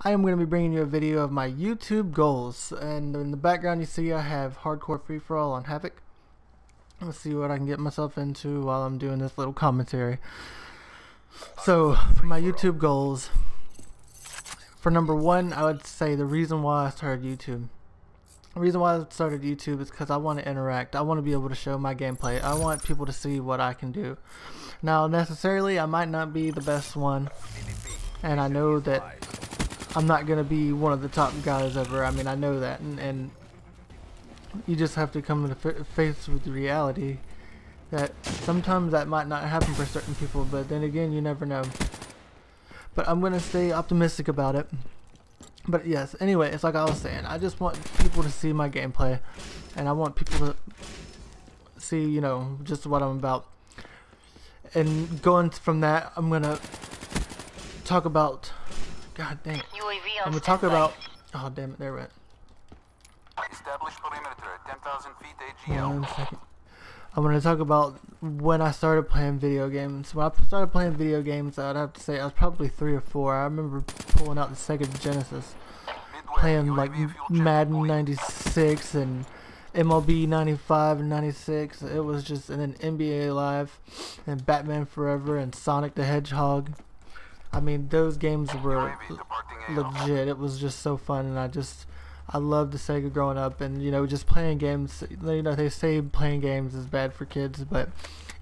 I am going to be bringing you a video of my YouTube goals, and in the background you see I have Hardcore Free For All on Havoc. Let's see what I can get myself into while I'm doing this little commentary. So, for my YouTube goals, for number one, I would say the reason why I started YouTube. The reason why I started YouTube is because I want to interact. I want to be able to show my gameplay. I want people to see what I can do. Now, necessarily, I might not be the best one, and I know that I'm not going to be one of the top guys ever. I mean, I know that, and you just have to come into face with the reality that sometimes that might not happen for certain people, but then again, you never know. But I'm going to stay optimistic about it. But yes, anyway, it's like I was saying, I just want people to see my gameplay, and I want people to see, you know, just what I'm about. And going from that, I'm going to talk about, god dang it, I'm going to talk about, oh damn it, there it went. Established perimeter at 10,000 feet AGL. 1 second. I'm going to talk about when I started playing video games. When I started playing video games, I'd have to say I was probably 3 or 4. I remember pulling out the Sega Genesis, playing like Madden 96 and MLB 95 and 96. It was just, and then NBA Live and Batman Forever and Sonic the Hedgehog. I mean, those games were legit. It was just so fun, and I loved the Sega growing up, and you know, just playing games. You know, they say playing games is bad for kids, but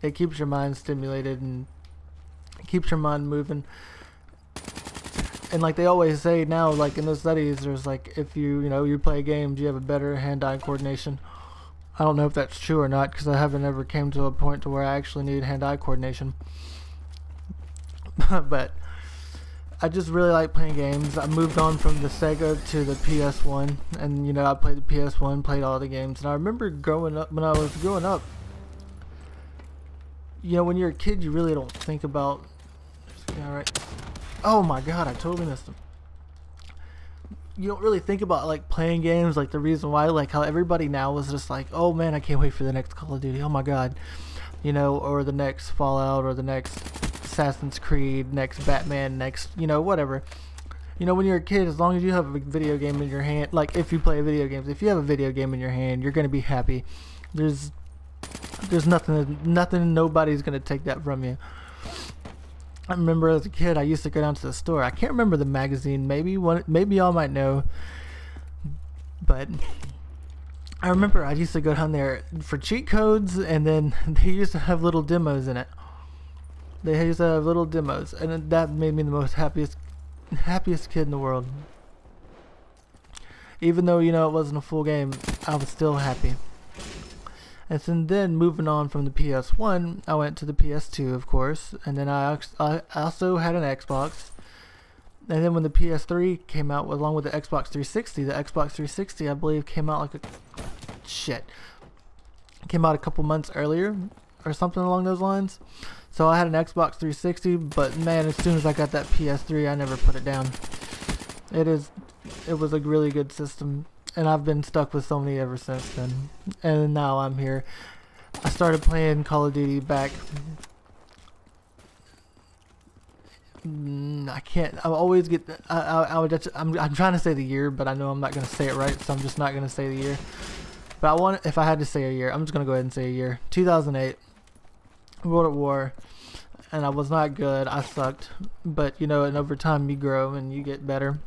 it keeps your mind stimulated and it keeps your mind moving. And like they always say now, like in the studies, there's like if you play games, you have a better hand-eye coordination. I don't know if that's true or not, because I haven't ever came to a point to where I actually need hand-eye coordination. But I just really like playing games. I moved on from the Sega to the PS1, and you know, I played the PS1, played all the games. And I remember growing up, when I was growing up, you know, when you're a kid, you really don't think about, alright, oh my god, I totally missed him. You don't really think about like playing games, like the reason why, like how everybody now is just like, oh man, I can't wait for the next Call of Duty, oh my god, you know, or the next Fallout, or the next Assassin's Creed, next Batman, next, you know, whatever. You know, when you're a kid, as long as you have a video game in your hand, like if you play video games, if you have a video game in your hand, you're gonna be happy. There's nothing, nobody's gonna take that from you. I remember as a kid, I used to go down to the store. I can't remember the magazine. Maybe y'all might know, but I remember I used to go down there for cheat codes, and then they used to have little demos in it. They used to have little demos, and that made me the most happiest kid in the world. Even though, you know, it wasn't a full game, I was still happy. And so then moving on from the PS1, I went to the PS2, of course, and then I also had an Xbox. And then when the PS3 came out, along with the Xbox 360, the Xbox 360, I believe, came out like came out a couple months earlier, or something along those lines. So I had an Xbox 360, but man, as soon as I got that PS3, I never put it down. It was a really good system, and I've been stuck with Sony ever since then. And now I'm here. I started playing Call of Duty back. I can't. I always get. I'm trying to say the year, but I know I'm not gonna say it right, so I'm just not gonna say the year. But if I had to say a year, I'm just gonna go ahead and say a year. 2008. World at War, and I was not good. I sucked, but you know, and over time you grow and you get better.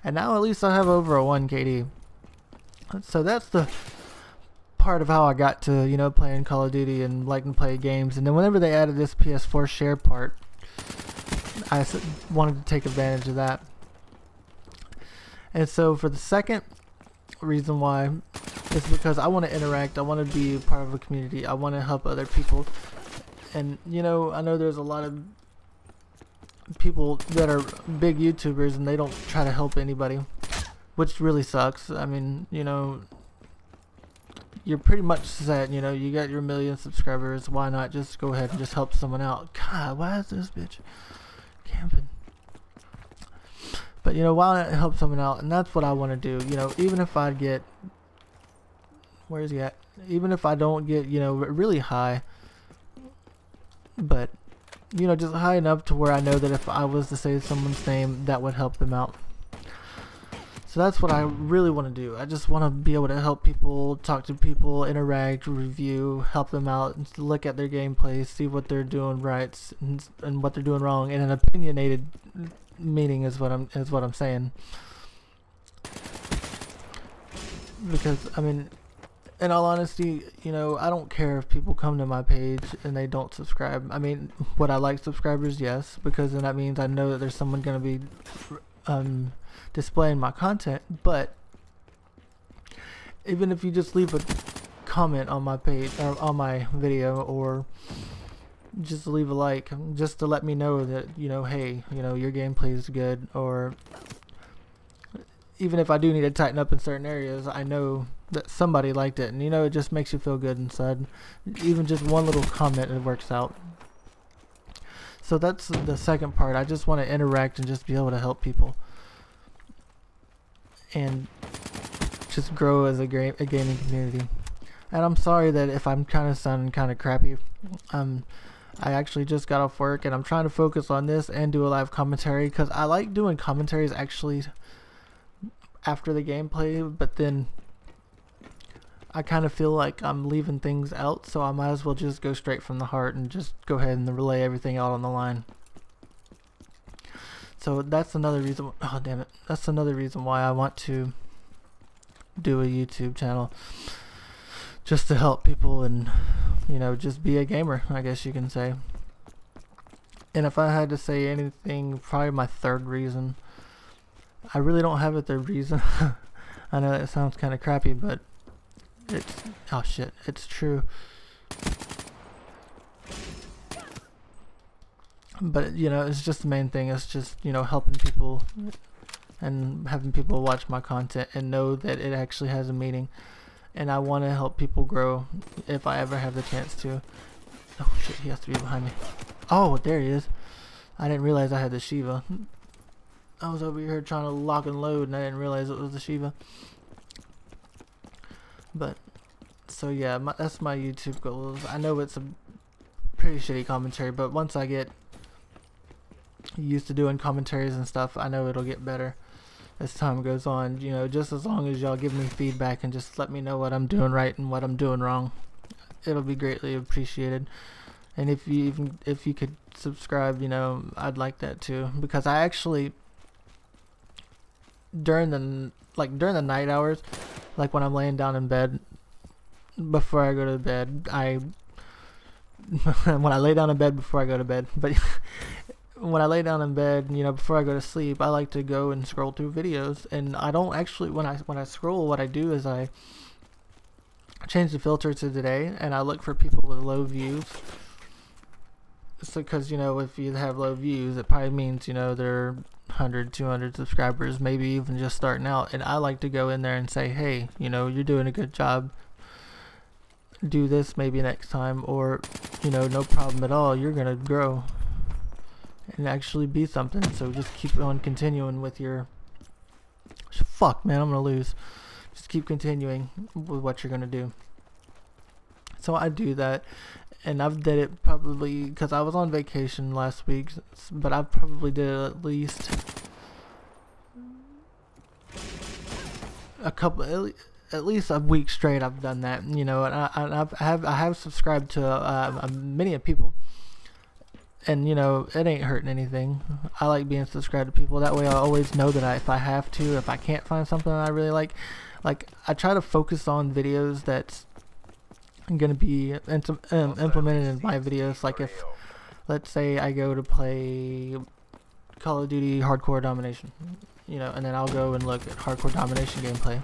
And now at least I have over a 1 KD. So that's the part of how I got to, you know, playing Call of Duty and liking to play games. And then whenever they added this PS4 share part, I wanted to take advantage of that. And so for the second reason why is because I want to interact. I want to be part of a community. I want to help other people. And you know, I know there's a lot of people that are big YouTubers and they don't try to help anybody, which really sucks. I mean, you know, you're pretty much set, you know, you got your 1 million subscribers, why not just go ahead and just help someone out? God, why is this bitch camping? But you know, why not help someone out? And that's what I want to do. You know, even if I get, where's he at? Even if I don't get, you know, really high, but you know, just high enough to where I know that if I was to say someone's name, that would help them out. So that's what I really want to do. I just want to be able to help people, talk to people, interact, review, help them out, look at their gameplay, see what they're doing right and what they're doing wrong in an opinionated meaning is what I'm saying. Because I mean, in all honesty, you know, I don't care if people come to my page and they don't subscribe. I mean, would I like subscribers? Yes, because then that means I know that there's someone going to be displaying my content. But even if you just leave a comment on my page or on my video, or just leave a like, just to let me know that, you know, hey, you know, your gameplay is good, or even if I do need to tighten up in certain areas, I know that somebody liked it, and you know, it just makes you feel good inside. Even just one little comment, it works out. So that's the second part. I just want to interact and just be able to help people and just grow as a gaming community. And I'm sorry that if I'm kind of sounding kind of crappy. I actually just got off work and I'm trying to focus on this and do a live commentary, because I like doing commentaries actually after the gameplay, but then I kind of feel like I'm leaving things out, so I might as well just go straight from the heart and just go ahead and relay everything out on the line. So that's another reason. Oh damn it! That's another reason why I want to do a YouTube channel, just to help people and, you know, just be a gamer, I guess you can say. And if I had to say anything, probably my third reason. I really don't have a third reason. I know that sounds kind of crappy, but it's, oh shit, it's true. But you know, it's just the main thing. It's just, you know, helping people and having people watch my content and know that it actually has a meaning. And I want to help people grow if I ever have the chance to. Oh shit, he has to be behind me. Oh, there he is. I didn't realize I had the Shiva. I was over here trying to lock and load and I didn't realize it was the Shiva. But, so yeah, that's my YouTube goals. I know it's a pretty shitty commentary, but once I get used to doing commentaries and stuff, I know it'll get better as time goes on. You know, just as long as y'all give me feedback and just let me know what I'm doing right and what I'm doing wrong, it'll be greatly appreciated. And if you could subscribe, you know, I'd like that too, because I actually during the night hours, like when I'm laying down in bed before I go to bed, when I lay down in bed before I go to bed, but when I lay down in bed, you know, before I go to sleep, I like to go and scroll through videos. And I don't actually, when I scroll, what I do is I change the filter to today, and I look for people with low views. So, because, you know, if you have low views, it probably means, you know, they're 100, 200 subscribers, maybe even just starting out. And I like to go in there and say, hey, you know, you're doing a good job. Do this maybe next time, or, you know, no problem at all. You're gonna grow and actually be something. So just keep on continuing with your fuck, man, I'm gonna lose. Just keep continuing with what you're gonna do. So I do that, and I've did it probably because I was on vacation last week, but I probably did it at least at least a week straight. I've done that, you know, and I have subscribed to many people. And you know, it ain't hurting anything. I like being subscribed to people. That way I always know that if I can't find something that I really like I try to focus on videos that's going to be implemented in my videos. Like if, let's say I go to play Call of Duty Hardcore Domination, you know, and then I'll go and look at Hardcore Domination gameplay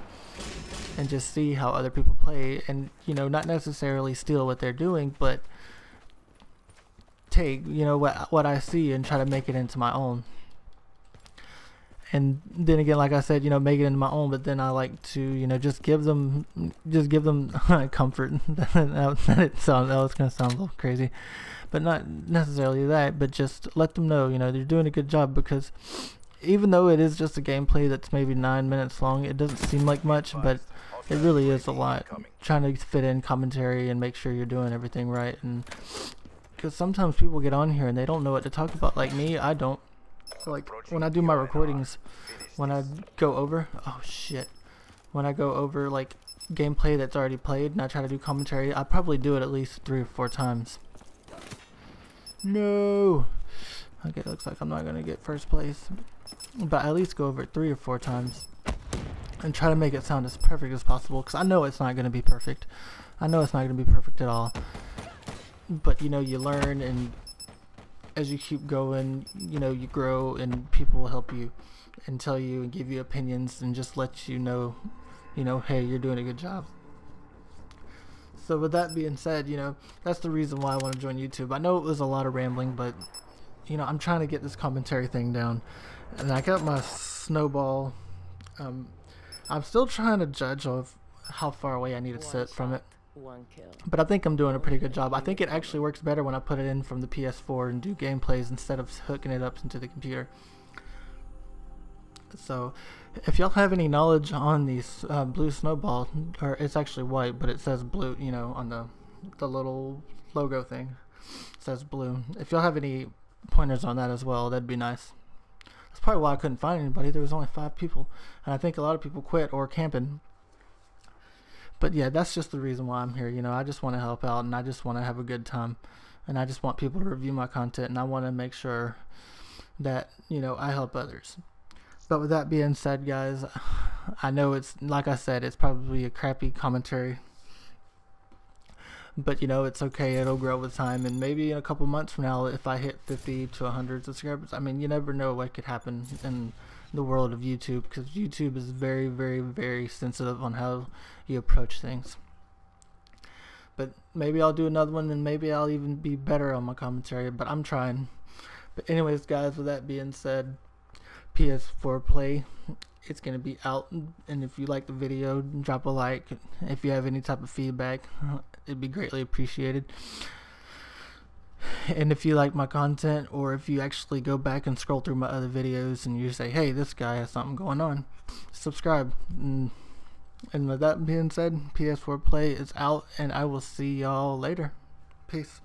and just see how other people play, and, you know, not necessarily steal what they're doing, but take, you know, what I see and try to make it into my own. And then again, like I said, you know, make it into my own, but then I like to, you know, just give them comfort. That was gonna sound a little crazy, but not necessarily that, but just let them know, you know, they're doing a good job. Because even though it is just a gameplay that's maybe 9 minutes long, it doesn't seem like much, but it really is a lot. Trying to fit in commentary and make sure you're doing everything right. And because sometimes people get on here and they don't know what to talk about. Like me, I don't. like when I do my recordings, when I go over, oh shit, when I go over like gameplay that's already played and I try to do commentary, I probably do it at least 3 or 4 times. No. Okay, looks like I'm not gonna get first place, but at least go over it 3 or 4 times and try to make it sound as perfect as possible, because I know it's not gonna be perfect. I know it's not gonna be perfect at all, but you know, you learn, and as you keep going, you know, you grow, and people will help you and tell you and give you opinions and just let you know, hey, you're doing a good job. So with that being said, you know, that's the reason why I want to join YouTube. I know it was a lot of rambling, but you know, I'm trying to get this commentary thing down, and I got my snowball. I'm still trying to judge of how far away I need to sit from it, but I think I'm doing a pretty good job. I think it actually works better when I put it in from the PS4 and do gameplays instead of hooking it up into the computer. So if y'all have any knowledge on these blue snowball, or it's actually white but it says blue, you know, on the little logo thing, it says blue. If y'all have any pointers on that as well, that'd be nice. That's probably why I couldn't find anybody. There was only 5 people, and I think a lot of people quit or camping. But yeah, that's just the reason why I'm here. You know, I just want to help out, and I just want to have a good time, and I just want people to review my content, and I want to make sure that, you know, I help others. But with that being said, guys, I know it's, like I said, it's probably a crappy commentary, but you know, it's okay. It'll grow with time, and maybe in a couple months from now, if I hit 50 to 100 subscribers, I mean, you never know what could happen in the world of YouTube, because YouTube is very, very, very sensitive on how you approach things. But maybe I'll do another one, and maybe I'll even be better on my commentary, but I'm trying. But anyways, guys, with that being said, PS4 Play, it's going to be out, and if you like the video, drop a like. If you have any type of feedback, it'd be greatly appreciated. And if you like my content, or if you actually go back and scroll through my other videos and you say, hey, this guy has something going on, subscribe. And with that being said, PS4 Play is out, and I will see y'all later. Peace.